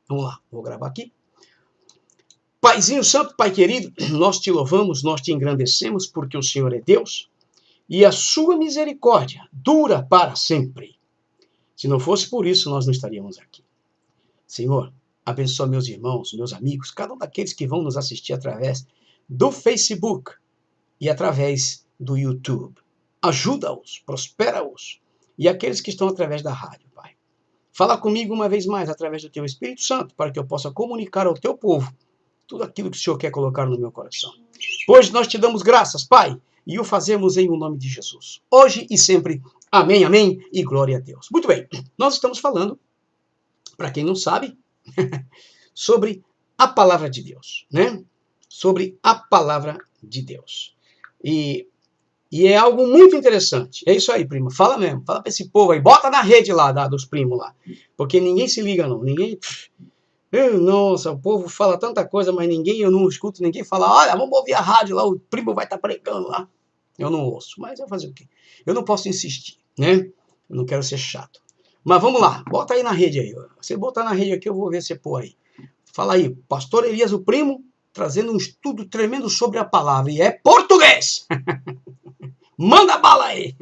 Vamos lá, vou gravar aqui. Paizinho Santo, Pai querido, nós te louvamos, nós te engrandecemos, porque o Senhor é Deus, e a sua misericórdia dura para sempre. Se não fosse por isso, nós não estaríamos aqui. Senhor, abençoa meus irmãos, meus amigos, cada um daqueles que vão nos assistir através do Facebook e através do YouTube. Ajuda-os, prospera-os. E aqueles que estão através da rádio, Pai. Fala comigo uma vez mais através do teu Espírito Santo, para que eu possa comunicar ao teu povo tudo aquilo que o Senhor quer colocar no meu coração. Hoje nós te damos graças, Pai, e o fazemos em nome de Jesus. Hoje e sempre. Amém, amém e glória a Deus. Muito bem, nós estamos falando, para quem não sabe, sobre a palavra de Deus, né? Sobre a palavra de Deus. E é algo muito interessante. É isso aí, prima. Fala mesmo. Fala para esse povo aí. Bota na rede lá, dos primos lá. Porque ninguém se liga, não. Ninguém... Nossa, o povo fala tanta coisa, mas eu não escuto ninguém falar, olha, vamos ouvir a rádio lá, o primo vai estar pregando lá. Eu não ouço, mas eu vou fazer o quê? Eu não posso insistir, né? Eu não quero ser chato. Mas vamos lá, bota aí na rede aí. Você botar na rede aqui, eu vou ver você pôr aí. Fala aí, pastor Elias, o primo, trazendo um estudo tremendo sobre a palavra, e é português. Manda bala aí,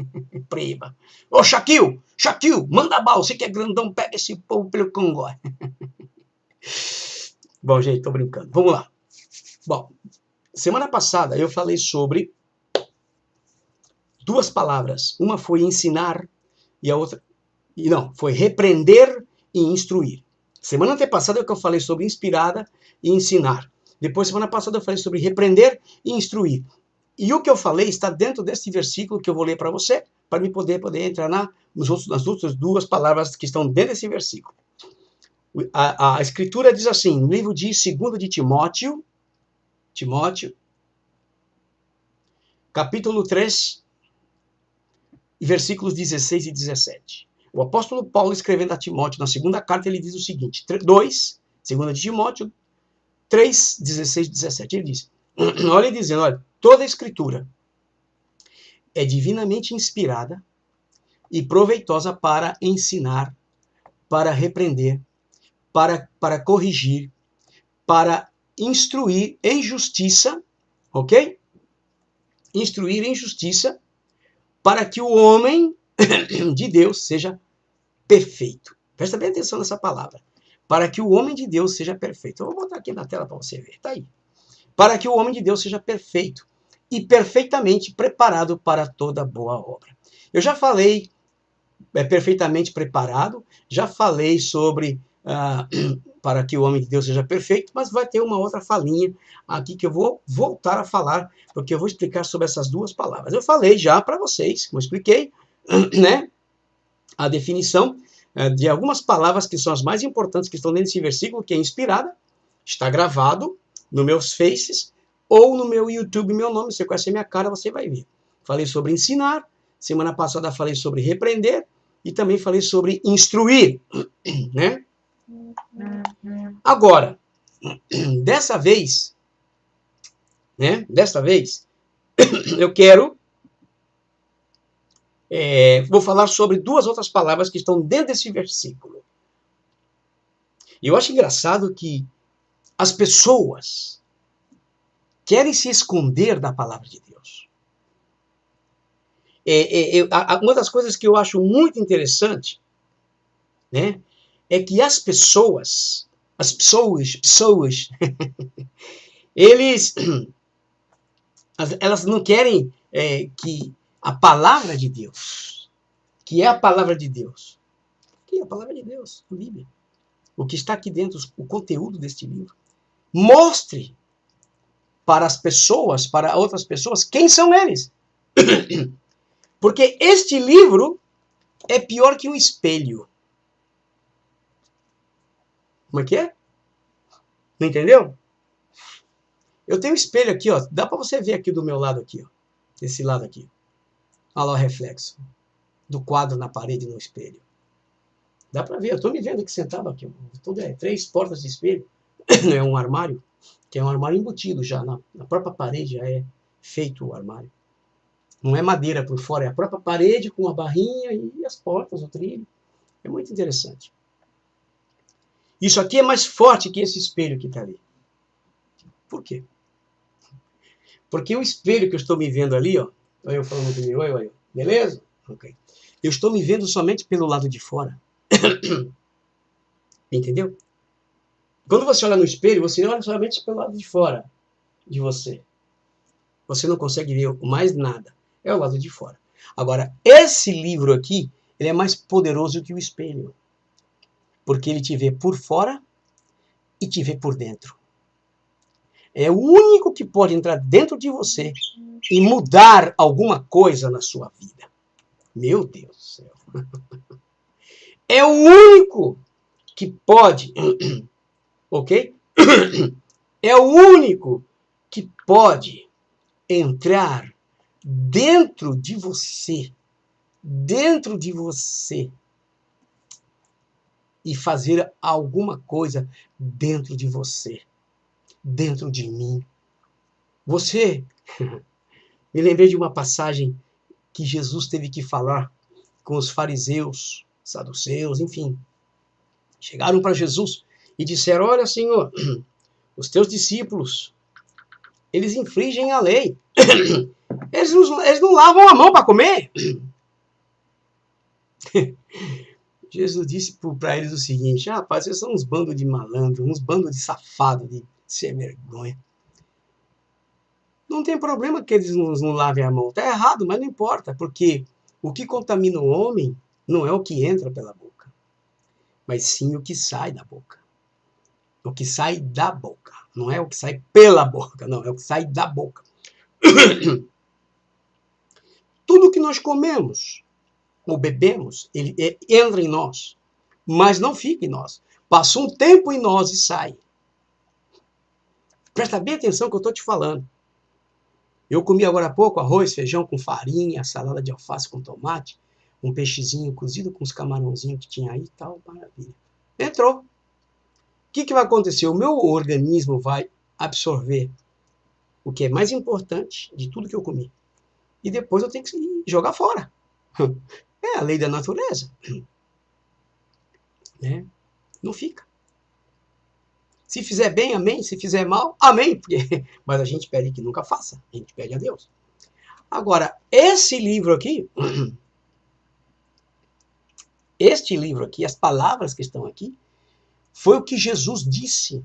prima. Ô, Shaquille, manda bala, você que é grandão, pega esse povo pelo congói. Bom, gente, tô brincando. Vamos lá. Bom, semana passada eu falei sobre duas palavras. Uma foi ensinar e a outra... Não, foi repreender e instruir. Semana antepassada é que eu falei sobre inspirada e ensinar. Depois, semana passada, eu falei sobre repreender e instruir. E o que eu falei está dentro desse versículo que eu vou ler para você, para me poder entrar nas outras duas palavras que estão dentro desse versículo. A Escritura diz assim, no livro de 2 de Timóteo, capítulo 3, versículos 16 e 17. O apóstolo Paulo, escrevendo a Timóteo, na segunda carta, ele diz o seguinte, 2 de Timóteo, 3, 16 e 17. Ele diz, olha ele dizendo, olha, toda a Escritura é divinamente inspirada e proveitosa para ensinar, para repreender, para corrigir, para instruir em justiça, ok? Instruir em justiça, para que o homem de Deus seja perfeito. Presta bem atenção nessa palavra. Para que o homem de Deus seja perfeito. Eu vou botar aqui na tela para você ver. Tá aí. Para que o homem de Deus seja perfeito e perfeitamente preparado para toda boa obra. Eu já falei perfeitamente preparado, já falei sobre para que o homem de Deus seja perfeito, mas vai ter uma outra falinha aqui que eu vou voltar a falar, porque eu vou explicar sobre essas duas palavras. Eu falei já para vocês, como eu expliquei, né, a definição de algumas palavras que são as mais importantes que estão dentro desse versículo, que é inspirada, está gravado no meus faces ou no meu YouTube, meu nome, você conhece a minha cara, você vai ver. Falei sobre ensinar, semana passada falei sobre repreender e também falei sobre instruir, né? Agora, dessa vez, eu quero, vou falar sobre duas outras palavras que estão dentro desse versículo. E eu acho engraçado que as pessoas querem se esconder da palavra de Deus. Uma das coisas que eu acho muito interessante, né, é que as pessoas, elas não querem que a palavra de Deus, que é a palavra de Deus, que é a palavra de Deus, a Bíblia, o que está aqui dentro, o conteúdo deste livro, mostre para as pessoas, para outras pessoas, quem são eles. Porque este livro é pior que um espelho. Como é que é? Não entendeu? Eu tenho um espelho aqui, ó. Dá para você ver aqui do meu lado aqui, ó. Desse lado aqui. Olha lá o reflexo do quadro na parede no espelho. Dá para ver, eu estou me vendo aqui sentado aqui. 3 portas de espelho. É um armário, que é um armário embutido já. Na própria parede já é feito o armário. Não é madeira por fora, é a própria parede com a barrinha e as portas, o trilho. É muito interessante. Isso aqui é mais forte que esse espelho que está ali. Por quê? Porque o espelho que eu estou me vendo ali, ó, eu falando comigo, oi, beleza? Ok. Eu estou me vendo somente pelo lado de fora. Entendeu? Quando você olha no espelho, você olha somente pelo lado de fora de você. Você não consegue ver mais nada. É o lado de fora. Agora, esse livro aqui, ele é mais poderoso que o espelho. Porque ele te vê por fora e te vê por dentro. É o único que pode entrar dentro de você e mudar alguma coisa na sua vida. Meu Deus do céu. É o único que pode, ok? É o único que pode entrar dentro de você e fazer alguma coisa dentro de você, dentro de mim. Você, me lembrei de uma passagem que Jesus teve que falar com os fariseus, saduceus, enfim. Chegaram para Jesus e disseram, olha, Senhor, os teus discípulos, eles infringem a lei. Eles não lavam a mão para comer. Jesus disse para eles o seguinte, rapaz, vocês são uns bandos de malandro, uns bandos de safado, de sem vergonha. Não tem problema que eles não lavem a mão. Está errado, mas não importa, porque o que contamina o homem não é o que entra pela boca, mas sim o que sai da boca. O que sai da boca. Não é o que sai pela boca, não, é o que sai da boca. Tudo que nós comemos ou bebemos, ele entra em nós, mas não fica em nós. Passa um tempo em nós e sai. Presta bem atenção no que eu estou te falando. Eu comi agora há pouco arroz, feijão com farinha, salada de alface com tomate, um peixezinho cozido com os camarãozinhos que tinha aí e tal, maravilha. Entrou. O que vai acontecer? O meu organismo vai absorver o que é mais importante de tudo que eu comi. E depois eu tenho que jogar fora. É a lei da natureza. Né? Não fica. Se fizer bem, amém. Se fizer mal, amém. Mas a gente pede que nunca faça. A gente pede a Deus. Agora, este livro aqui, as palavras que estão aqui, foi o que Jesus disse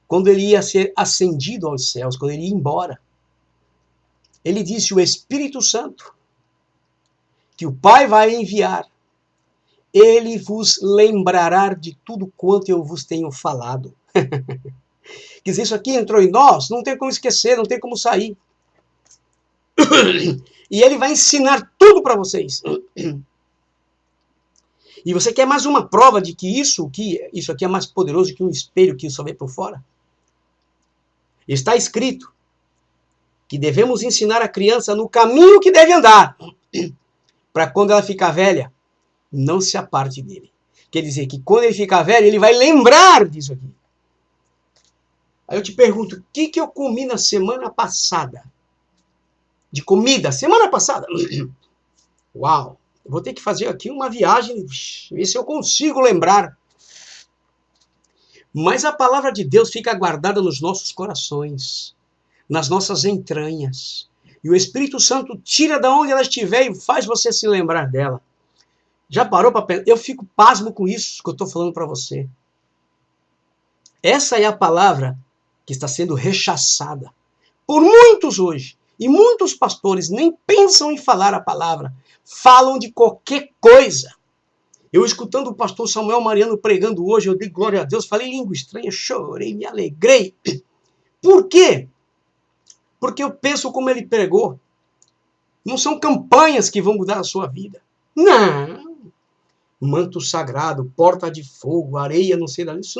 quando ele ia ser ascendido aos céus, quando ele ia embora. Ele disse, o Espírito Santo, que o Pai vai enviar, ele vos lembrará de tudo quanto eu vos tenho falado. Quer dizer, isso aqui entrou em nós, não tem como esquecer, não tem como sair. E ele vai ensinar tudo para vocês. E você quer mais uma prova de que isso aqui é mais poderoso que um espelho que só vê por fora? Está escrito que devemos ensinar a criança no caminho que deve andar, para quando ela ficar velha, não se aparte dele. Quer dizer que quando ele ficar velho, ele vai lembrar disso aqui. Aí eu te pergunto, o que eu comi na semana passada? De comida, semana passada. Uau, eu vou ter que fazer aqui uma viagem, ver se eu consigo lembrar. Mas a palavra de Deus fica guardada nos nossos corações, nas nossas entranhas. E o Espírito Santo tira de onde ela estiver e faz você se lembrar dela. Já parou para pensar? Eu fico pasmo com isso que eu estou falando para você. Essa é a palavra que está sendo rechaçada por muitos hoje. E muitos pastores nem pensam em falar a palavra. Falam de qualquer coisa. Eu escutando o pastor Samuel Mariano pregando hoje, eu dei glória a Deus, falei língua estranha, chorei, me alegrei. Por quê? Porque eu penso como ele pregou. Não são campanhas que vão mudar a sua vida. Não. Manto sagrado, porta de fogo, areia, não sei dali. Isso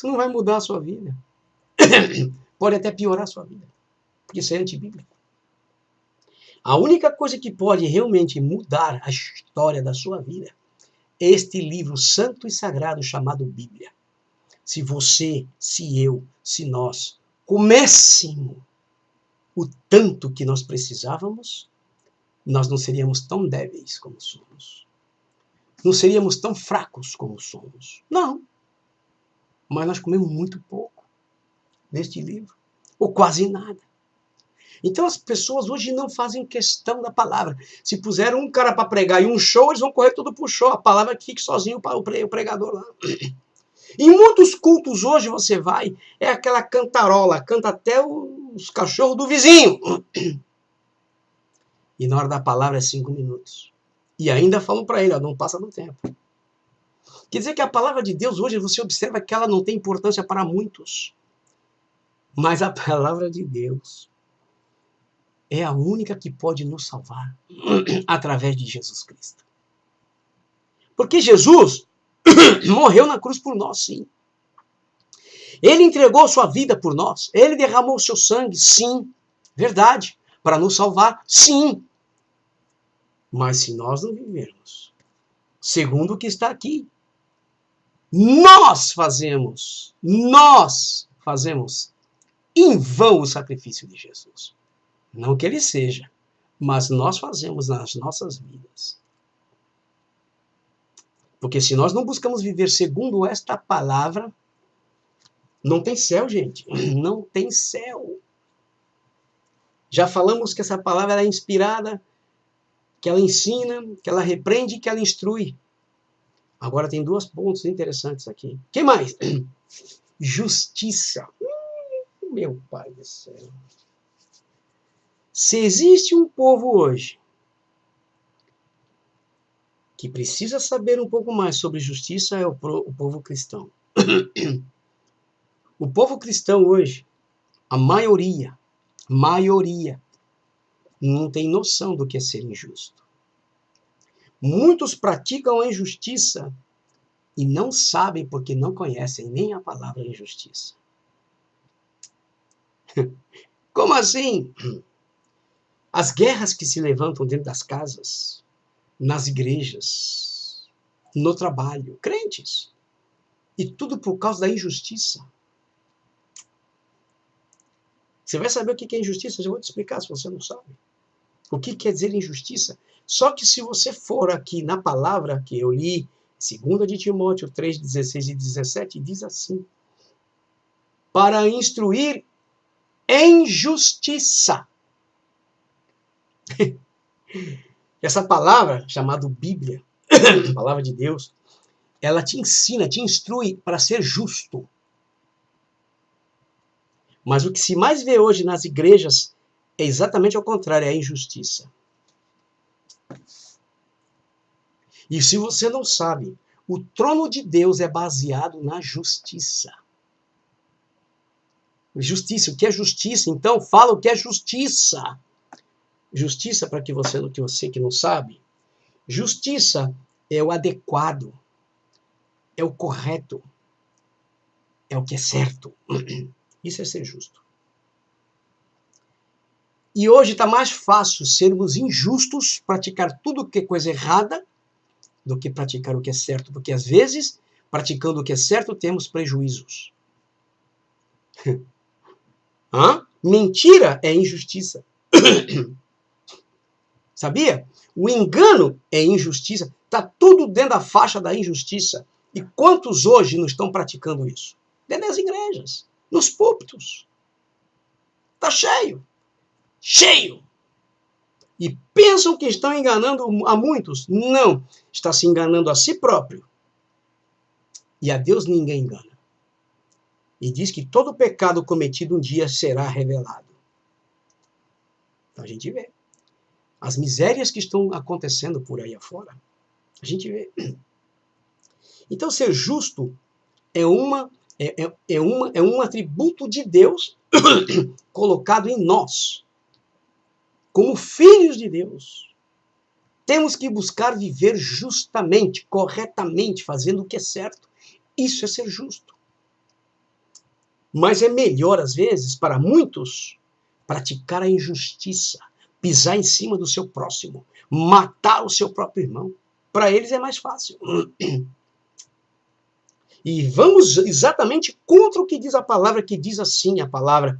não vai mudar a sua vida. Pode até piorar a sua vida. Porque isso é antibíblico. A única coisa que pode realmente mudar a história da sua vida é este livro santo e sagrado chamado Bíblia. Se você, se eu, se nós comêssemos o tanto que nós precisávamos, nós não seríamos tão débeis como somos. não seríamos tão fracos como somos. Não. Mas nós comemos muito pouco neste livro, ou quase nada. Então as pessoas hoje não fazem questão da palavra. Se puseram um cara para pregar e um show, eles vão correr tudo pro show. A palavra que fique sozinho para o pregador lá. Em muitos cultos hoje você vai, é aquela cantarola, canta até os cachorros do vizinho. E na hora da palavra é 5 minutos. E ainda falam para ele, ó, não passa do tempo. Quer dizer que a palavra de Deus hoje você observa que ela não tem importância para muitos. Mas a palavra de Deus é a única que pode nos salvar através de Jesus Cristo. Porque Jesus morreu na cruz por nós, sim. Ele entregou sua vida por nós. Ele derramou o seu sangue, sim. Verdade. Para nos salvar, sim. Mas se nós não vivermos segundo o que está aqui, nós fazemos em vão o sacrifício de Jesus. Não que ele seja, mas nós fazemos nas nossas vidas. Porque se nós não buscamos viver segundo esta palavra, não tem céu, gente. Não tem céu. Já falamos que essa palavra é inspirada, que ela ensina, que ela repreende, que ela instrui. Agora tem 2 pontos interessantes aqui. Que mais? Justiça. Meu pai do céu. Se existe um povo hoje que precisa saber um pouco mais sobre justiça, é o povo cristão. O povo cristão hoje, a maioria, não tem noção do que é ser injusto. Muitos praticam a injustiça e não sabem porque não conhecem nem a palavra injustiça. Como assim? As guerras que se levantam dentro das casas, nas igrejas, no trabalho, crentes. E tudo por causa da injustiça. Você vai saber o que é injustiça? Eu vou te explicar se você não sabe. O que quer dizer injustiça? Só que se você for aqui na palavra que eu li, 2 de Timóteo 3, 16 e 17, diz assim: para instruir em justiça. Essa palavra, chamada Bíblia, a palavra de Deus, ela te ensina, te instrui para ser justo. Mas o que se mais vê hoje nas igrejas é exatamente ao contrário, é a injustiça. E se você não sabe, o trono de Deus é baseado na justiça. Justiça, o que é justiça? Então, fala o que é justiça. Justiça, para que você que não sabe, justiça é o adequado, é o correto, é o que é certo. Isso é ser justo. E hoje está mais fácil sermos injustos, praticar tudo que é coisa errada, do que praticar o que é certo. Porque, às vezes, praticando o que é certo, temos prejuízos. Mentira é injustiça. Sabia? O engano é injustiça. Está tudo dentro da faixa da injustiça. E quantos hoje não estão praticando isso? Dentro das igrejas, nos púlpitos. Está cheio. Cheio. E pensam que estão enganando a muitos. Não. Está se enganando a si próprio. E a Deus ninguém engana. E diz que todo pecado cometido um dia será revelado. Então a gente vê. As misérias que estão acontecendo por aí afora. A gente vê. Então ser justo é um atributo de Deus colocado em nós. Como filhos de Deus. Temos que buscar viver justamente, corretamente, fazendo o que é certo. Isso é ser justo. Mas é melhor, às vezes, para muitos, praticar a injustiça, pisar em cima do seu próximo, matar o seu próprio irmão. Para eles é mais fácil. E vamos exatamente contra o que diz a palavra, que diz assim a palavra,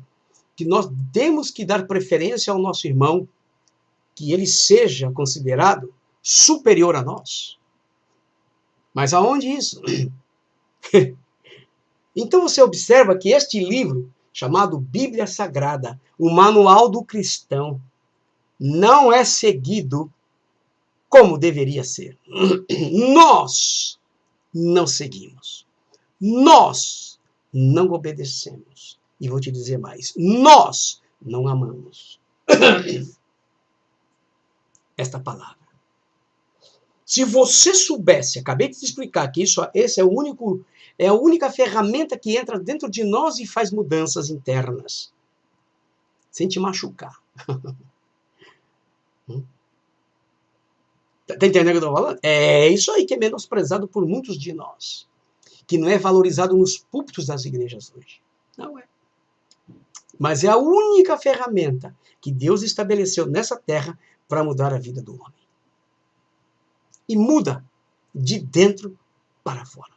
que nós temos que dar preferência ao nosso irmão, que ele seja considerado superior a nós. Mas aonde isso? Então você observa que este livro, chamado Bíblia Sagrada, o Manual do Cristão, não é seguido como deveria ser. Nós não seguimos. Nós não obedecemos. E vou te dizer mais. Nós não amamos esta palavra. Se você soubesse, acabei de te explicar que esse é a única ferramenta que entra dentro de nós e faz mudanças internas, sem te machucar. Tá entendendo o que eu estou falando? É isso aí que é menosprezado por muitos de nós, que não é valorizado nos púlpitos das igrejas hoje. Não é. Mas é a única ferramenta que Deus estabeleceu nessa terra para mudar a vida do homem. E muda de dentro para fora.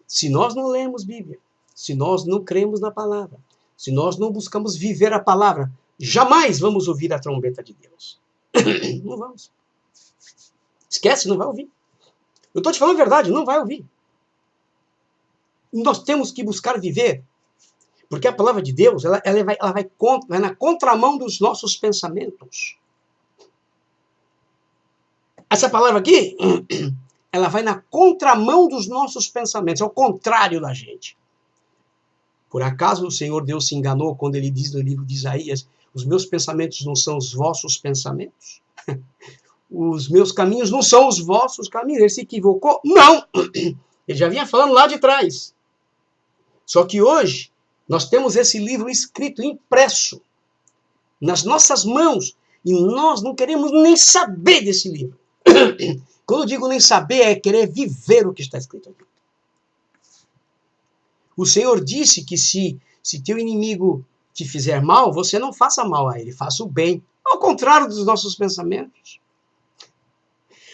Se nós não lemos Bíblia, se nós não cremos na palavra, se nós não buscamos viver a palavra, jamais vamos ouvir a trombeta de Deus. Não vamos. Esquece, não vai ouvir. Eu estou te falando a verdade, não vai ouvir. Nós temos que buscar viver. Porque a palavra de Deus, ela vai na contramão dos nossos pensamentos. Essa palavra aqui, ela vai na contramão dos nossos pensamentos, é o contrário da gente. Por acaso o Senhor Deus se enganou quando ele diz no livro de Isaías, os meus pensamentos não são os vossos pensamentos? Os meus caminhos não são os vossos caminhos. Ele se equivocou? Não! Ele já vinha falando lá de trás. Só que hoje, nós temos esse livro escrito, impresso, nas nossas mãos, e nós não queremos nem saber desse livro. Quando eu digo nem saber, é querer viver o que está escrito aqui. O Senhor disse que se teu inimigo te fizer mal, você não faça mal a ele, faça o bem. Ao contrário dos nossos pensamentos.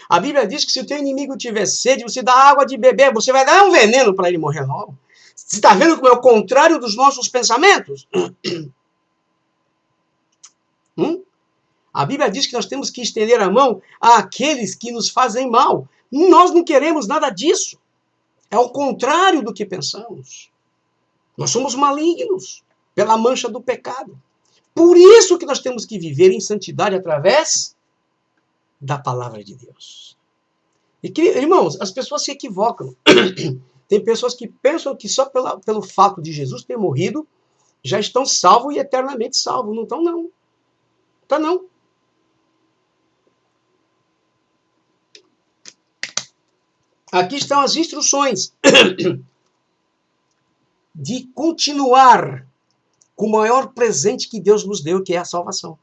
A Bíblia diz que se o teu inimigo tiver sede, você dá água de beber, você vai dar um veneno para ele morrer logo. Você está vendo como é o contrário dos nossos pensamentos? A Bíblia diz que nós temos que estender a mão àqueles que nos fazem mal. Nós não queremos nada disso. É o contrário do que pensamos. Nós somos malignos pela mancha do pecado. Por isso que nós temos que viver em santidade através da palavra de Deus. E, irmãos, as pessoas se equivocam. Tem pessoas que pensam que só pelo fato de Jesus ter morrido, já estão salvos e eternamente salvos. Não estão, não. Está não. Aqui estão as instruções de continuar com o maior presente que Deus nos deu, que é a salvação.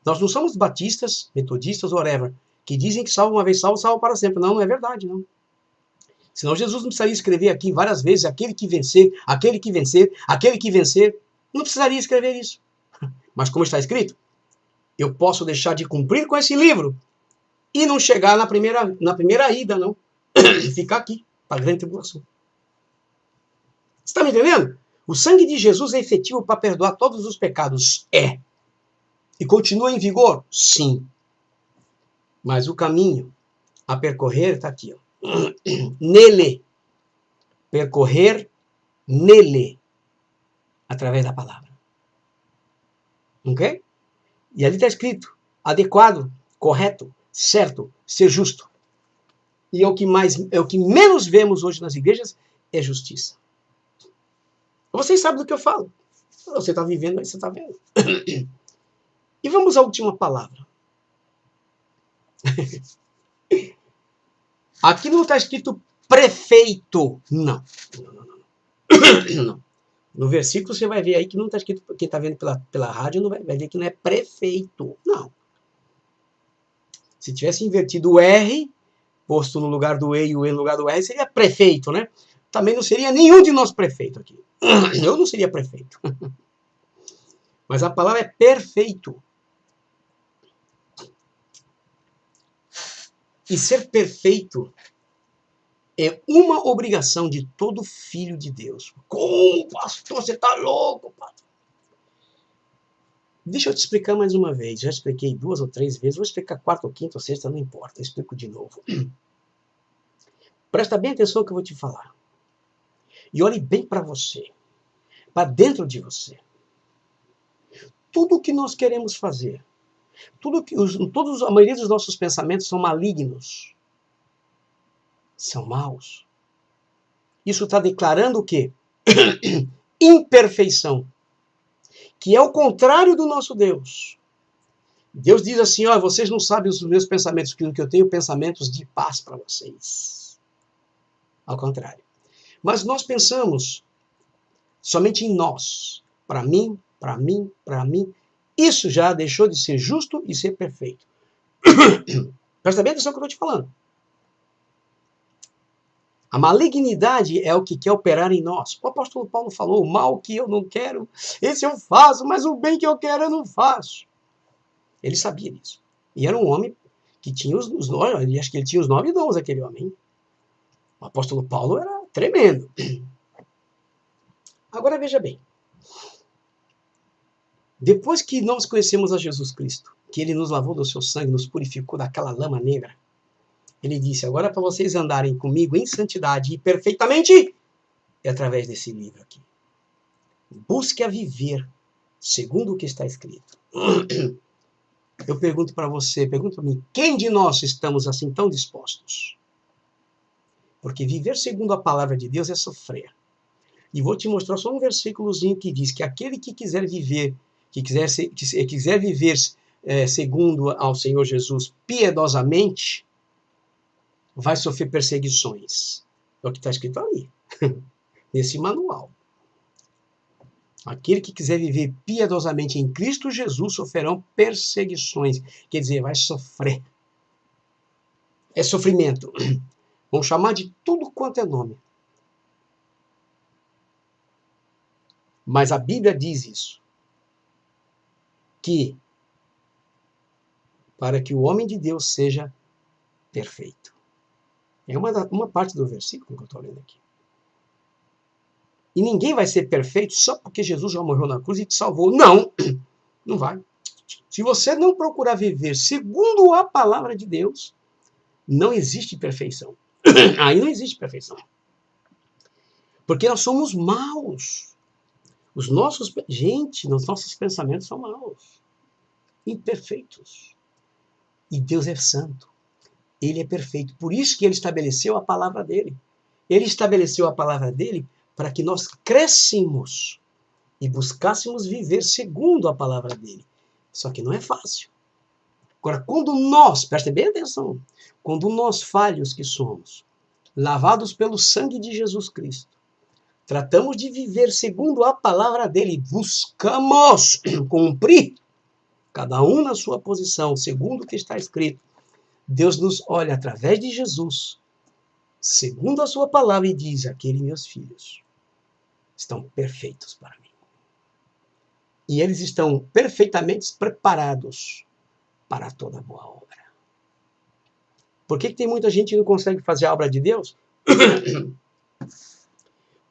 Nós não somos batistas, metodistas, whatever, que dizem que salvo uma vez salvo, salvo para sempre. Não, não é verdade, não. Senão Jesus não precisaria escrever aqui várias vezes, aquele que vencer, aquele que vencer, aquele que vencer. Não precisaria escrever isso. Mas como está escrito, eu posso deixar de cumprir com esse livro e não chegar na primeira ida, não. Ficar aqui, para a grande tribulação. Você está me entendendo? O sangue de Jesus é efetivo para perdoar todos os pecados? É. E continua em vigor? Sim. Mas o caminho a percorrer está aqui. Ó. Nele. Percorrer nele. Através da palavra. Ok? E ali está escrito, adequado, correto, certo, ser justo. E é o que menos vemos hoje nas igrejas é justiça. Vocês sabem do que eu falo. Você está vivendo, aí você está vendo. E vamos à última palavra. Aqui não está escrito prefeito. Não. Não. No versículo você vai ver aí que não está escrito, quem está vendo pela rádio vai ver que não é prefeito. Não. Se tivesse invertido o R, posto no lugar do E e o E no lugar do R, seria prefeito, né? Também não seria nenhum de nós prefeito aqui. Eu não seria prefeito. Mas a palavra é perfeito. E ser perfeito é uma obrigação de todo filho de Deus. Como, pastor, você está louco, pastor? Deixa eu te explicar mais uma vez. Já expliquei 2 ou 3 vezes, vou explicar 4 ou 5 ou 6, não importa, eu explico de novo. Presta bem atenção no que eu vou te falar. E olhe bem para você, para dentro de você. Tudo o que nós queremos fazer, a maioria dos nossos pensamentos são malignos, são maus. Isso está declarando o quê? Imperfeição, que é o contrário do nosso Deus. Deus diz assim, ó, vocês não sabem os meus pensamentos, porque eu tenho pensamentos de paz para vocês. Ao contrário. Mas nós pensamos somente em nós. Para mim, para mim, para mim. Isso já deixou de ser justo e ser perfeito. Presta bem atenção no que eu estou te falando. A malignidade é o que quer operar em nós. O apóstolo Paulo falou, o mal que eu não quero, esse eu faço, mas o bem que eu quero eu não faço. Ele sabia disso. E era um homem que tinha os 9, acho que ele tinha os 9 dons, aquele homem. O apóstolo Paulo era tremendo. Agora veja bem. Depois que nós conhecemos a Jesus Cristo, que ele nos lavou do seu sangue, nos purificou daquela lama negra, ele disse, agora para vocês andarem comigo em santidade e perfeitamente, é através desse livro aqui. Busque a viver segundo o que está escrito. Eu pergunto para você, pergunto para mim, quem de nós estamos assim tão dispostos? Porque viver segundo a palavra de Deus é sofrer. E vou te mostrar só um versículozinho que diz que aquele que quiser viver, segundo ao Senhor Jesus piedosamente, vai sofrer perseguições. É o que está escrito ali, nesse manual. Aquele que quiser viver piedosamente em Cristo Jesus sofrerão perseguições. Quer dizer, vai sofrer. É sofrimento. Vão chamar de tudo quanto é nome. Mas a Bíblia diz isso. Que para que o homem de Deus seja perfeito. É uma parte do versículo que eu estou lendo aqui. E ninguém vai ser perfeito só porque Jesus já morreu na cruz e te salvou. Não, não vai. Se você não procurar viver segundo a palavra de Deus, não existe perfeição. Aí não existe perfeição. Porque nós somos maus. Os nossos pensamentos são maus. Imperfeitos. E Deus é santo. Ele é perfeito. Por isso que ele estabeleceu a palavra dele. Ele estabeleceu a palavra dele para que nós crescêssemos e buscássemos viver segundo a palavra dele. Só que não é fácil. Agora, quando nós, preste bem atenção, quando nós falhos que somos, lavados pelo sangue de Jesus Cristo, tratamos de viver segundo a palavra dele, buscamos cumprir, cada um na sua posição, segundo o que está escrito, Deus nos olha através de Jesus, segundo a sua palavra, e diz, aqueles meus filhos estão perfeitos para mim. E eles estão perfeitamente preparados para toda boa obra. Por que tem muita gente que não consegue fazer a obra de Deus?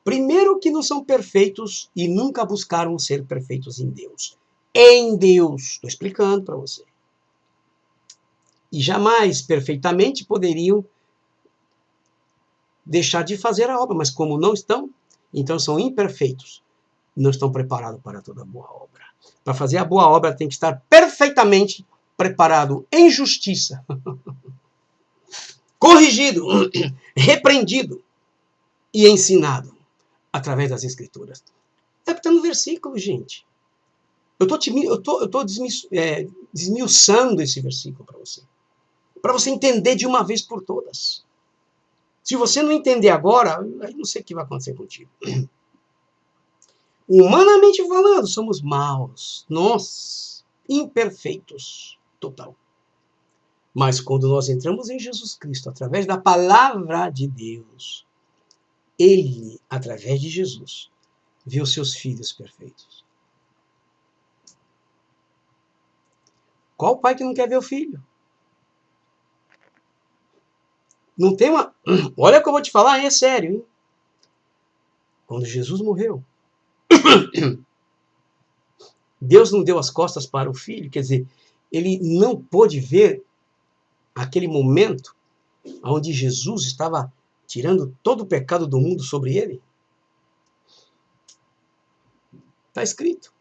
Primeiro que não são perfeitos e nunca buscaram ser perfeitos em Deus. Em Deus. Estou explicando para você. E jamais perfeitamente poderiam deixar de fazer a obra, mas como não estão, então são imperfeitos. Não estão preparados para toda boa obra. Para fazer a boa obra tem que estar perfeitamente preparado em justiça. Corrigido, repreendido e ensinado através das Escrituras. É o que está no versículo, gente. Eu estou desmiuçando esse versículo para você entender de uma vez por todas. Se você não entender agora, aí não sei o que vai acontecer contigo. Humanamente falando, somos maus, nós, imperfeitos, total. Mas quando nós entramos em Jesus Cristo, através da palavra de Deus, Ele, através de Jesus, vê os seus filhos perfeitos. Qual pai que não quer ver o filho? Não tem uma... Olha o que eu vou te falar, é sério, hein? Quando Jesus morreu, Deus não deu as costas para o filho, quer dizer, ele não pôde ver aquele momento onde Jesus estava tirando todo o pecado do mundo sobre ele. Está escrito.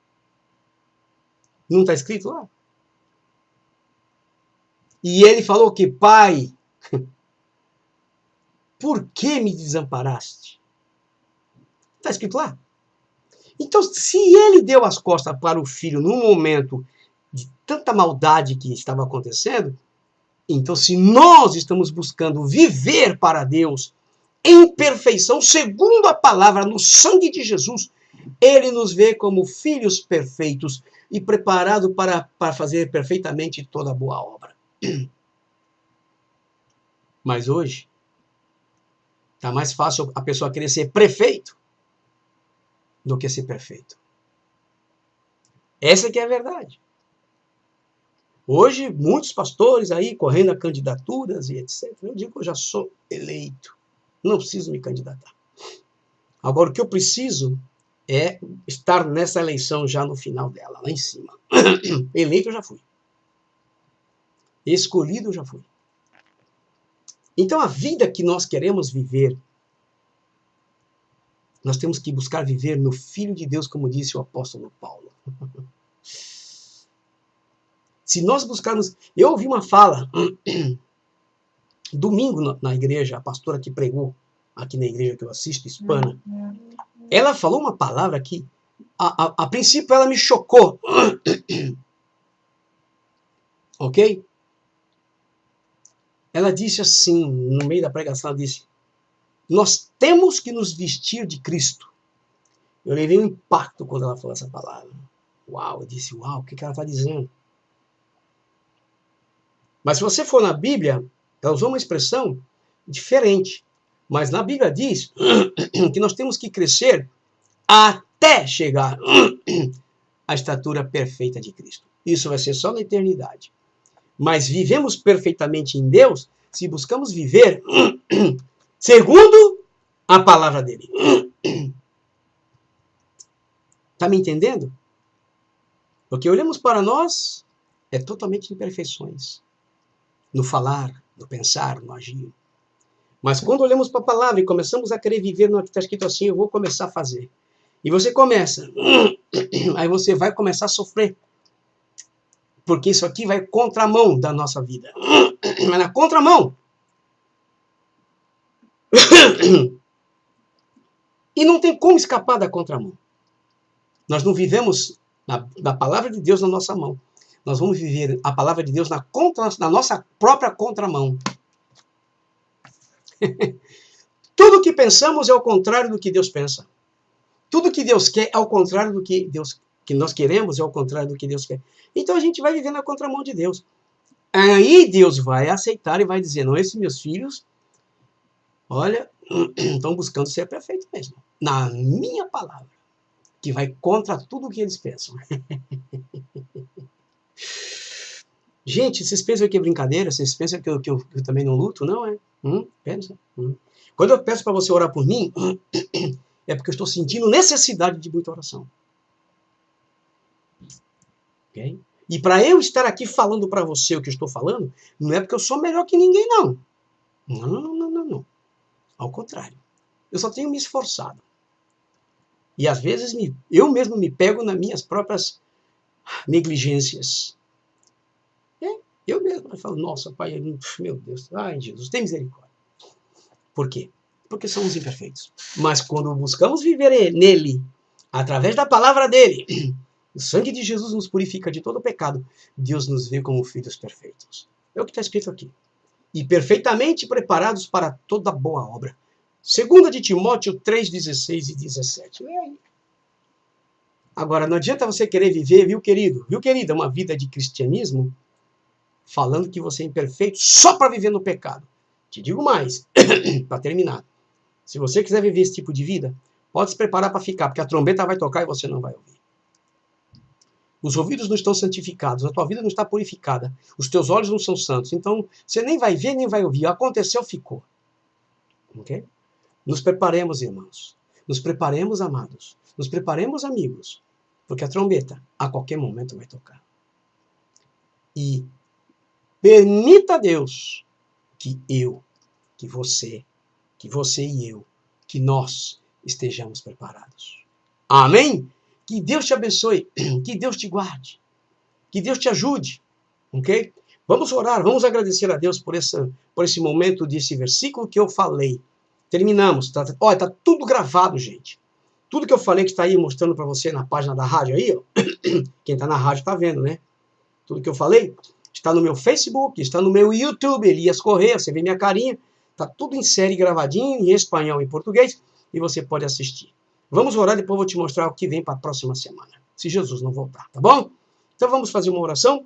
Não está escrito lá? E ele falou que, Pai, por que me desamparaste? Está escrito lá? Então, se ele deu as costas para o filho num momento de tanta maldade que estava acontecendo, então se nós estamos buscando viver para Deus em perfeição, segundo a palavra, no sangue de Jesus, ele nos vê como filhos perfeitos e preparados para fazer perfeitamente toda boa obra. Mas hoje, está mais fácil a pessoa querer ser prefeito do que ser perfeito. Essa que é a verdade. Hoje, muitos pastores aí correndo a candidaturas e etc. Eu digo que eu já sou eleito. Não preciso me candidatar. Agora, o que eu preciso é estar nessa eleição já no final dela, lá em cima. Eleito eu já fui. Escolhido eu já fui. Então, a vida que nós queremos viver, nós temos que buscar viver no Filho de Deus, como disse o apóstolo Paulo. Se nós buscarmos... Eu ouvi uma fala, domingo na igreja, a pastora que pregou aqui na igreja que eu assisto, hispana, ela falou uma palavra que, a princípio, ela me chocou. Ok? Ela disse assim, no meio da pregação, ela disse, nós temos que nos vestir de Cristo. Eu levei um impacto quando ela falou essa palavra. Uau, eu disse, uau, o que ela está dizendo? Mas se você for na Bíblia, ela usou uma expressão diferente. Mas na Bíblia diz que nós temos que crescer até chegar à estatura perfeita de Cristo. Isso vai ser só na eternidade. Mas vivemos perfeitamente em Deus se buscamos viver segundo a palavra dele. Está me entendendo? Porque olhamos para nós, é totalmente imperfeições. No falar, no pensar, no agir. Mas quando olhamos para a palavra e começamos a querer viver no que está escrito assim, eu vou começar a fazer. E você começa. Aí você vai começar a sofrer. Porque isso aqui vai contramão da nossa vida. Mas na contramão. E não tem como escapar da contramão. Nós não vivemos na palavra de Deus na nossa mão. Nós vamos viver a palavra de Deus na nossa própria contramão. Tudo que pensamos é ao contrário do que Deus pensa. Tudo que Deus quer é ao contrário do que nós queremos, é ao contrário do que Deus quer. Então a gente vai viver na contramão de Deus. Aí Deus vai aceitar e vai dizer, não, esses meus filhos, olha, estão buscando ser perfeitos mesmo. Na minha palavra, que vai contra tudo o que eles pensam. Gente, vocês pensam que é brincadeira? Vocês pensam que eu também não luto? Não, é? Pensa. Quando eu peço para você orar por mim, é porque eu estou sentindo necessidade de muita oração. Ok? E para eu estar aqui falando para você o que eu estou falando, não é porque eu sou melhor que ninguém, não. Não. Ao contrário. Eu só tenho me esforçado. E às vezes eu mesmo me pego nas minhas próprias negligências. Eu mesmo falo, nossa, Pai, meu Deus, ai Jesus, tem misericórdia. Por quê? Porque somos imperfeitos. Mas quando buscamos viver nele, através da palavra dele, o sangue de Jesus nos purifica de todo o pecado, Deus nos vê como filhos perfeitos. É o que está escrito aqui. E perfeitamente preparados para toda boa obra. 2 de Timóteo 3, 16 e 17. É aí. Agora, não adianta você querer viver, viu, querido? Viu, querida, uma vida de cristianismo falando que você é imperfeito só para viver no pecado. Te digo mais, para terminar. Se você quiser viver esse tipo de vida, pode se preparar para ficar, porque a trombeta vai tocar e você não vai ouvir. Os ouvidos não estão santificados, a tua vida não está purificada, os teus olhos não são santos, então você nem vai ver, nem vai ouvir. Aconteceu, ficou. Ok? Nos preparemos, irmãos. Nos preparemos, amados. Nos preparemos, amigos, Porque a trombeta, a qualquer momento, vai tocar. E permita a Deus que eu, que você e eu, que nós estejamos preparados. Amém? Que Deus te abençoe, que Deus te guarde, que Deus te ajude, ok? Vamos orar, vamos agradecer a Deus por esse momento desse versículo que eu falei. Terminamos, tá? Olha, tá tudo gravado, gente. Tudo que eu falei que está aí mostrando para você na página da rádio aí, ó. Quem está na rádio está vendo, né? Tudo que eu falei está no meu Facebook, está no meu YouTube, Elias Corrêa, você vê minha carinha. Está tudo em série gravadinho, em espanhol e em português, e você pode assistir. Vamos orar, depois eu vou te mostrar o que vem para a próxima semana, se Jesus não voltar, tá bom? Então vamos fazer uma oração,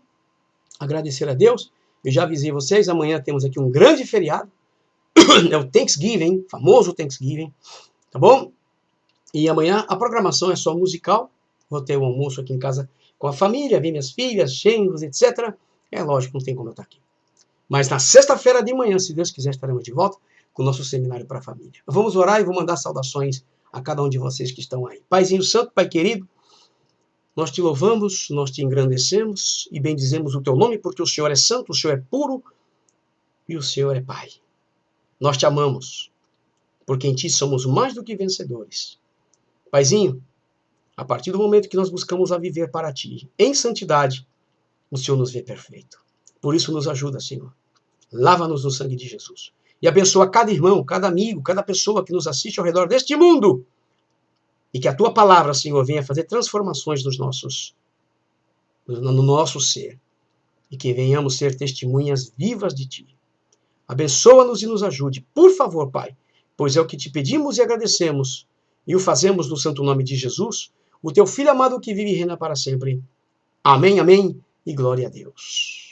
agradecer a Deus. Eu já avisei vocês, amanhã temos aqui um grande feriado, é o Thanksgiving, famoso Thanksgiving, tá bom? E amanhã a programação é só musical, vou ter um almoço aqui em casa com a família, ver minhas filhas, genros, etc. É lógico, não tem como eu estar aqui. Mas na sexta-feira de manhã, se Deus quiser, estaremos de volta com o nosso seminário para a família. Vamos orar e vou mandar saudações a cada um de vocês que estão aí. Paizinho Santo, Pai querido, nós te louvamos, nós te engrandecemos e bendizemos o teu nome, porque o Senhor é santo, o Senhor é puro e o Senhor é Pai. Nós te amamos, porque em ti somos mais do que vencedores. Paizinho, a partir do momento que nós buscamos a viver para ti, em santidade, o Senhor nos vê perfeito. Por isso nos ajuda, Senhor. Lava-nos no sangue de Jesus. E abençoa cada irmão, cada amigo, cada pessoa que nos assiste ao redor deste mundo. E que a tua palavra, Senhor, venha fazer transformações no nosso ser. E que venhamos ser testemunhas vivas de ti. Abençoa-nos e nos ajude, por favor, Pai, pois é o que te pedimos e agradecemos. E o fazemos no santo nome de Jesus, o teu Filho amado que vive e reina para sempre. Amém, amém e glória a Deus.